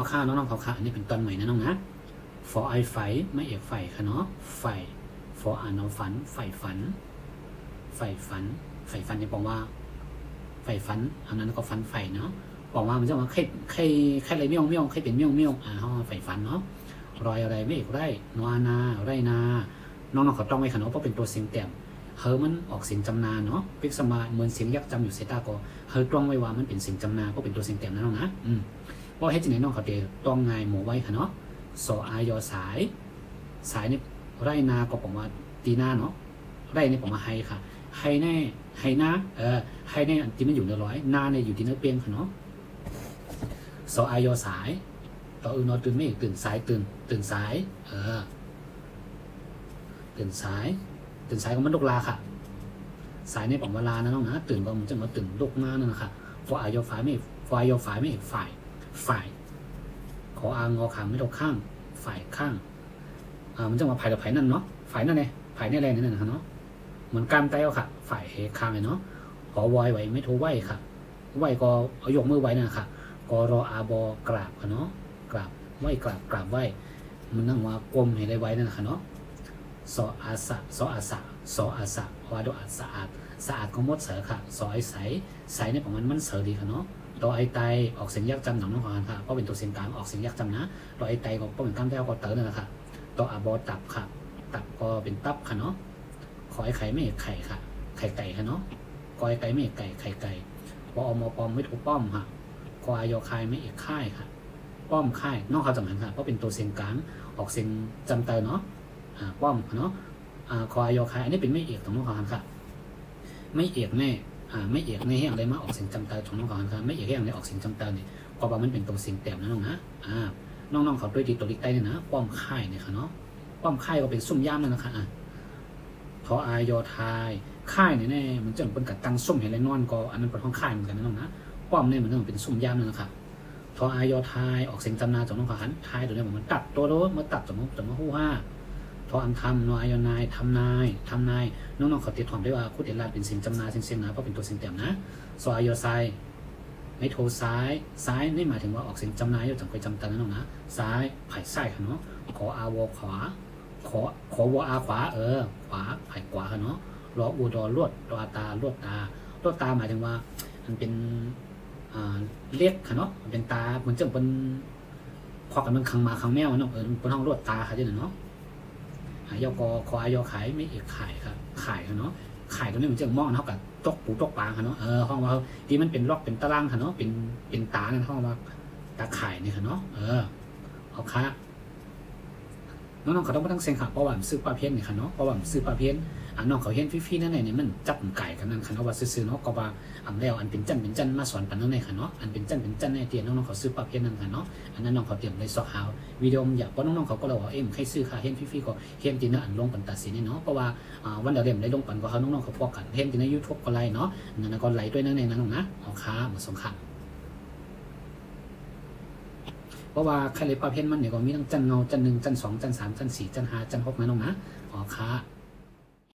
เอาค่าน้องๆเขาค่ะอันนี้เป็นตอนใหม่นะน้องนะ for I ไฟไม่เอกไฟค่ะเนาะไฟ for อ่านน้องฝันไฟฝันไฟฝันไฟฝันนี่บอกว่าไฟฝันอันนั้นก็ฝันไฟเนาะบอกว่ามันจะว่าใครอะไรเมี่ยงใครเป็นเมี่ยงห้องไฟฝันเนาะรอยอะไรไม่เอกไรนวานาไรนาน้องๆเขาต้องไว้ค่ะเนาะเพราะเป็นตัวเสียงแต้มเฮอมันออกเสียงจำนาเนาะพิกสมาเหมือนเสียงยักษ์จำอยู่เซตาก็เฮอต้องไว้ว่ามันเป็นเสียงจำนาเพราะเป็นตัวเสียงแต้มนะน้องนะเพราะให้จีไหนน้องเขาเดต้องไงหมูไว้ค่ะเนาะสออายอสายนี่ไรนาก็ผมว่าตีหน้าเนาะไรนี่ผมว่าไฮค่ะไฮแน่ไฮนะไฮแน่ที่มันอยู่ในร้อยนาเนี่ยอยู่ที่เนื้อเปียงค่ะเนาะสออายอสายต่ออนอตื่นไม่ตื่นสายตื่นสายตื่นสายก็มันลุกลาค่ะสายในผมว่าลานะน้องนะตื่นก็มันจะมาตื่นลุกหน้านั่นนะคะฟออายอฝ่ายไม่ฟออายอฝ่ายไม่ฝ่ายขออางอขางไม่ตกข้างฝ่ายข้างมันจะมาภายต่อภายนั่นเนาะฝ่ายนั่นไงฝ่ายนี่อะไรนั่นนะเนาะเหมือนการไต้เอาค่ะฝ่ายเฮข้างเลยเนาะขอวอยไว้ไม่โทรไหวค่ะไหวก็เอายกมือไว้นะค่ะกรออาบอกราบค่ะเนาะกราบไหวกราบไหวมันนั่งว่ากลมให้ได้ไว้นั่นนะคะเนาะสออาสะวาดอาสะอาดก็มดเสือค่ะสอไอใสในของมันเสือดีค่ะเนาะตัวไอไตออกเสียงยากจำหนังน้องของค่ะเพราะเป็นตัวเสียงกลางออกเสียงยากจำนะตัวไอไตก็เป็นกล้ามแก้วก็เต๋อนั่นแหละค่ะตัวอาบอตับค่ะตับก็เป็นตับค่ะเนาะขอไอไข่ไม่ไข่ค่ะไข่ไก่ค่ะเนาะกอยไก่ไม่ไก่ไข่ไก่ปอมปอมไม่ถูกป้อมค่ะคออายอคายไม่เอกค่ายค่ะป้อมค่ายนอกเขาจำหันค่ะเพราะเป็นตัวเสียงกลางออกเสียงจำเต๋อเนาะป้อมเนาะคออายอคายอันนี้เป็นไม่เอกของน้องของค่ะไม่เอกแน่ไม่เอกในแห่งใดมาออกเสียงจำเตอของน้องของค่ะไม่เอกแห่งใดออกเสียงจำเตอเนี่ยก็ว่ามันเป็นตัวเสียงแต้มนะน้องนะน้องๆเขาด้วยดีตัวลิกใต้เนี่ยนะป้อมค่ายเนี่ยค่ะเนาะป้อมค่ายก็เป็นซุ่มย่ามนั่นนะคะทออายอทายค่ายเนี่ยแน่มันจะเป็นกัดตังซุ่มเห็นไรนอนก็อันนั้นเป็นห้องค่ายเหมือนกันนะน้องนะป้อมเนี่ยมันต้องเป็นซุ่มย่ามนั่นนะคะทออายอทายออกเสียงจำนาจากน้องของหันทายตัวนี้มันตัดตัวโดมาตัดจากน้องฮู้ห้าทออันทำนอายนายทำนายน้องๆเขาติดถอมได้ว่าคุดเดลาเป็นเสียงจำนาเสียงนะเพราะเป็นตัวเสียงเต็มนะซออายอไซไม่โทซ้ายนี่หมายถึงว่าออกเสียงจำนายอยู่จังเคยจำตานะน้องนะซ้ายไผ่ไส้ค่ะเนาะขออาวอขวาขอวออาขวาขวาไผ่ขวาค่ะเนาะรออูดอลวดรอตาลวดตาหมายถึงว่ามันเป็นเรียกค่ะเนาะมันเป็นตาเหมือนจะเป็นพอกันมันคังมาคังแมวเนาะเป็นห้องลวดตาค่ะที่เนาะยกคออายอขายไม่เอกขายครับขายค่ะเนาะขายตัวนี้มันจะมองเท่ากับตกปูตกปลาค่ะเนาะห้องว่าที่มันเป็นล็อกเป็นตารางค่ะเนาะเป็นตานั่นห้องว่าตาขายนี่ค่ะเนาะเอาค่ะน้องๆเขาต้องมาตั้งเสียงค่ะเพราะว่าซื้อปลาเพี้ยนนี่ค่ะเนาะเพราะว่าซื้อปลาเพี้ยนน้องเขาเห็นฟี่ๆนั่นเนี่ยมันจับไก่กันนั่นค่ะเนาะว่าซื้อเนาะก็ว่าแล้วอันเป็นจันมาสอนปันนั่นเองค่ะเนาะอันเป็นจันในเตียนน้องๆเขาซื้อปลาเพี้ยนนั่นค่ะเนาะอันนั้นน้องเขาเตรียมเลยซอกหาววิดีโออยากเพราะน้องๆเขาก็เลยว่าใครซื้อค่ะเห็นฟี่ๆก็เห็นตีนอันลงปันตัดสินเนาะเพราะว่าวันเดียวได้ลงปันก็เขาน้องๆเขาพอกันเห็นตีใน YouTube ก็ไลน์เนาะนั่นก็ไลน์ด้วยนั่นเองนะน้องนะเอาค่ะมาส่งค่ะเพราะว่าใครเลยปลาเพี้ยนมันเนี่ยก็มีทั้งจันเงาจันหนึ่งจันสองจันสามจันสี่จันห้าจันหกนะน้องนะอ๋อค่ะ